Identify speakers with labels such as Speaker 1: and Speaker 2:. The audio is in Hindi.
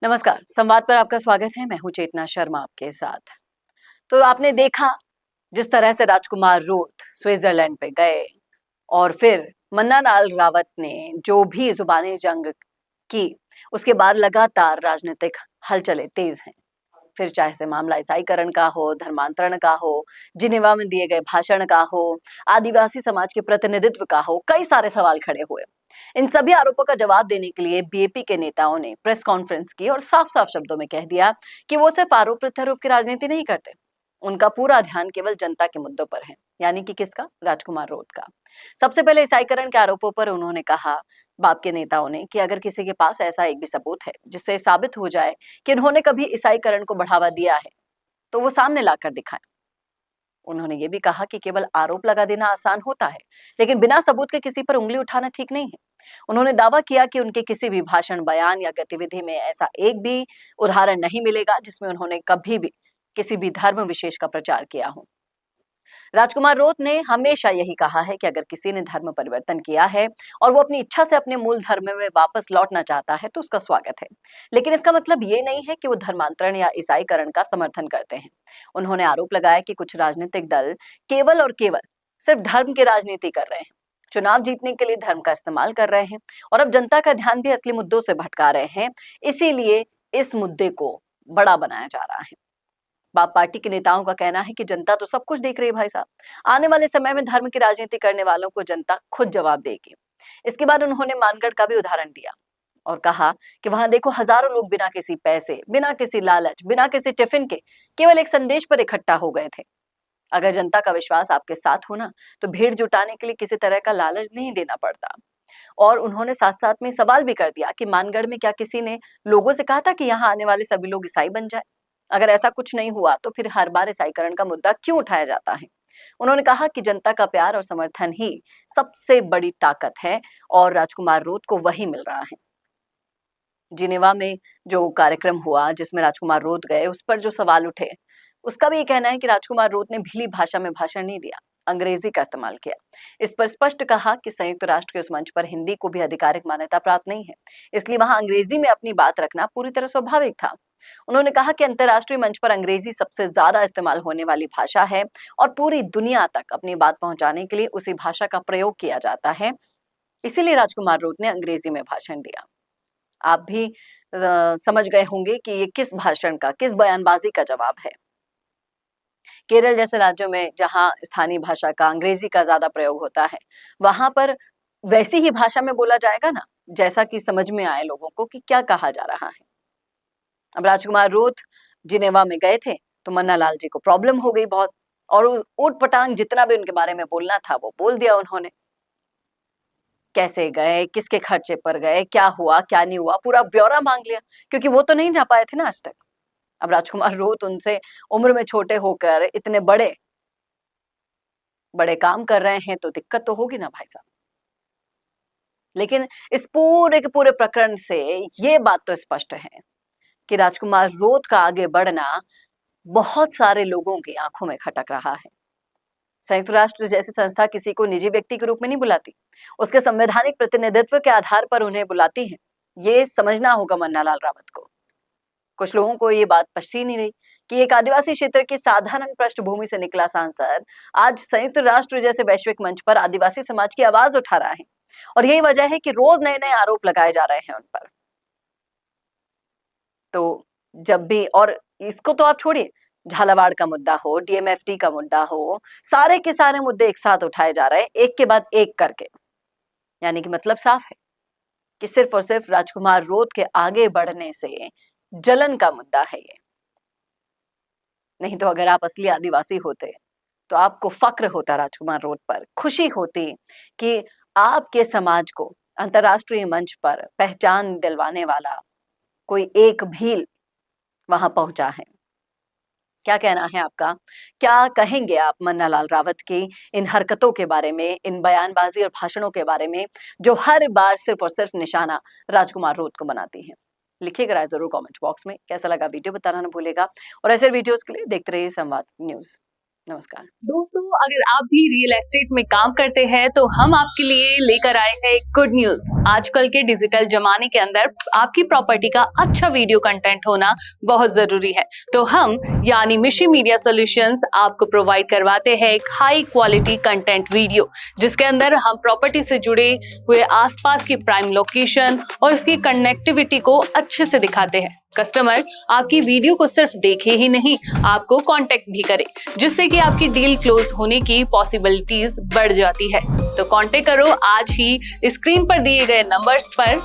Speaker 1: नमस्कार, संवाद पर आपका स्वागत है। मैं हूं चेतना शर्मा आपके साथ। तो आपने देखा जिस तरह से राजकुमार रूथ स्विट्जरलैंड पे गए और फिर मन्ना लाल रावत ने जो भी जुबानी जंग की, उसके बाद लगातार राजनीतिक हलचलें तेज हैं। फिर चाहे से मामला ईसाईकरण का हो, धर्मांतरण का हो, जिनेवा में दिए गए भाषण का हो, आदिवासी समाज के प्रतिनिधित्व का हो, कई सारे सवाल खड़े हुए। इन सभी आरोपों का जवाब देने के लिए बीएपी के नेताओं ने प्रेस कॉन्फ्रेंस की और साफ-साफ शब्दों में कह दिया कि वो सिर्फ आरोप प्रत्यारोप की राजनीति नहीं करते। उनका पूरा ध्यान केवल जनता के मुद्दों पर है, यानी कि किसका? राजकुमार रोध का। सबसे पहले ईसाईकरण के आरोपों पर उन्होंने कहा, बाप के नेताओं ने, कि अगर किसी के पास ऐसा एक भी सबूत है जिससे साबित हो जाए कि उन्होंने कभी ईसाईकरण को बढ़ावा दिया है, तो वो सामने लाकर दिखाएं। उन्होंने ये भी कहा कि केवल आरोप लगा देना आसान होता है, लेकिन बिना सबूत के किसी पर उंगली उठाना ठीक नहीं है। उन्होंने दावा किया कि उनके किसी भी भाषण, बयान या गतिविधि में ऐसा एक भी उदाहरण नहीं मिलेगा जिसमें उन्होंने कभी भी किसी भी धर्म विशेष का प्रचार किया हो। राजकुमार रोत ने हमेशा यही कहा है कि अगर किसी ने धर्म परिवर्तन किया है और वो अपनी इच्छा से अपने मूल धर्म में वापस लौटना चाहता है तो उसका स्वागत है, लेकिन इसका मतलब ये नहीं है कि वो धर्मांतरण या ईसाईकरण का समर्थन करते हैं। उन्होंने आरोप लगाया कि कुछ राजनीतिक दल केवल और केवल सिर्फ धर्म की राजनीति कर रहे हैं, चुनाव जीतने के लिए धर्म का इस्तेमाल कर रहे हैं और अब जनता का ध्यान भी असली मुद्दों से भटका रहे हैं। इसीलिए इस मुद्दे को बड़ा बनाया जा रहा है। बाप पार्टी के नेताओं का कहना है कि जनता तो सब कुछ देख रही है भाई साहब। आने वाले समय में धर्म की राजनीति करने वालों को जनता खुद जवाब देगी। इसके बाद उन्होंने मानगढ़ का भी उदाहरण दिया और कहा कि वहां देखो हजारों लोग बिना किसी पैसे, बिना किसी लालच, बिना किसी टिफिन के केवल एक संदेश पर इकट्ठा हो गए थे। अगर जनता का विश्वास आपके साथ हो ना, तो भीड़ जुटाने के लिए किसी तरह का लालच नहीं देना पड़ता। और उन्होंने साथ साथ में सवाल भी कर दिया कि मानगढ़ में क्या किसी ने लोगों से कहा था कि यहाँ आने वाले सभी लोग ईसाई बन जाए? अगर ऐसा कुछ नहीं हुआ तो फिर हर बार ईसाईकरण का मुद्दा क्यों उठाया जाता है? उन्होंने कहा कि जनता का प्यार और समर्थन ही सबसे बड़ी ताकत है और राजकुमार रूथ को वही मिल रहा है। जिनेवा में जो कार्यक्रम हुआ जिसमें राजकुमार रूथ गए, उस पर जो सवाल उठे, उसका भी ये कहना है कि राजकुमार रूथ ने भीली भाषा में भाषण नहीं दिया, अंग्रेजी का इस्तेमाल किया। इस पर स्पष्ट कहा कि संयुक्त राष्ट्र के उस मंच पर हिंदी को भी आधिकारिक मान्यता प्राप्त नहीं है, इसलिए वहां अंग्रेजी में अपनी बात रखना पूरी तरह स्वाभाविक था। उन्होंने कहा कि अंतर्राष्ट्रीय मंच पर अंग्रेजी सबसे ज्यादा इस्तेमाल होने वाली भाषा है और पूरी दुनिया तक अपनी बात पहुंचाने के लिए उसी भाषा का प्रयोग किया जाता है। इसीलिए राजकुमार रूथ ने अंग्रेजी में भाषण दिया। आप भी समझ गए होंगे कि ये किस भाषण का, किस बयानबाजी का जवाब है। केरल जैसे राज्यों में जहां स्थानीय भाषा का, अंग्रेजी का ज्यादा प्रयोग होता है, वहां पर वैसी ही भाषा में बोला जाएगा ना, जैसा कि समझ में आए लोगों को कि क्या कहा जा रहा है। अब राजकुमार रूथ जिनेवा में गए थे तो मन्ना लाल जी को प्रॉब्लम हो गई बहुत, और ऊट पटांग जितना भी उनके बारे में बोलना था वो बोल दिया उन्होंने। कैसे गए, किसके खर्चे पर गए, क्या हुआ क्या नहीं हुआ, पूरा ब्यौरा मांग लिया, क्योंकि वो तो नहीं जा पाए थे ना आज तक। अब राजकुमार रूथ उनसे उम्र में छोटे होकर इतने बड़े बड़े काम कर रहे हैं तो दिक्कत तो होगी ना भाई साहब। लेकिन इस पूरे के पूरे प्रकरण से ये बात तो स्पष्ट है कि राजकुमार रूथ का आगे बढ़ना बहुत सारे लोगों की आंखों में खटक रहा है। संयुक्त राष्ट्र जैसी संस्था किसी को निजी व्यक्ति के रूप में नहीं बुलाती, उसके संवैधानिक प्रतिनिधित्व के आधार पर उन्हें बुलाती है। ये समझना होगा मन्ना लाल रावत को। कुछ लोगों को ये बात पछती नहीं रही कि एक आदिवासी क्षेत्र की साधारण पृष्ठभूमि से निकला सांसद आज संयुक्त राष्ट्र जैसे वैश्विक मंच पर आदिवासी समाज की आवाज उठा रहा है, और यही वजह है कि रोज नए नए आरोप लगाए जा रहे हैं उन पर। तो जब भी, और इसको तो आप छोड़िए, झालावाड़ का मुद्दा हो, डीएमएफटी का मुद्दा हो, सारे के सारे मुद्दे एक साथ उठाए जा रहे हैं, एक के बाद एक करके। यानी कि मतलब साफ है कि सिर्फ और सिर्फ राजकुमार रूथ के आगे बढ़ने से जलन का मुद्दा है ये। नहीं तो अगर आप असली आदिवासी होते तो आपको फक्र होता राजकुमार रूथ पर, खुशी होती कि आपके समाज को अंतर्राष्ट्रीय मंच पर पहचान दिलवाने वाला कोई एक भील वहां पहुंचा है। क्या कहना है आपका? क्या कहेंगे आप मन्ना लाल रावत की इन हरकतों के बारे में, इन बयानबाजी और भाषणों के बारे में, जो हर बार सिर्फ और सिर्फ निशाना राजकुमार रूथ को बनाती है? लिखिएगा राय जरूर कमेंट बॉक्स में। कैसा लगा वीडियो बताना ना भूलेगा, और ऐसे वीडियोस के लिए देखते रहिए संवाद न्यूज। नमस्कार।
Speaker 2: दोस्तों, अगर आप भी रियल एस्टेट में काम करते हैं तो हम आपके लिए लेकर आए हैं एक गुड न्यूज। आजकल के डिजिटल जमाने के अंदर आपकी प्रॉपर्टी का अच्छा वीडियो कंटेंट होना बहुत जरूरी है। तो हम यानी मिशी मीडिया सॉल्यूशंस आपको प्रोवाइड करवाते हैं एक हाई क्वालिटी कंटेंट वीडियो, जिसके अंदर हम प्रॉपर्टी से जुड़े हुए आसपास की प्राइम लोकेशन और उसकी कनेक्टिविटी को अच्छे से दिखाते हैं। कस्टमर आपकी वीडियो को सिर्फ देखे ही नहीं, आपको कांटेक्ट भी करे, जिससे कि आपकी डील क्लोज होने की पॉसिबिलिटीज बढ़ जाती है। तो कांटेक्ट करो आज ही स्क्रीन पर दिए गए नंबर्स पर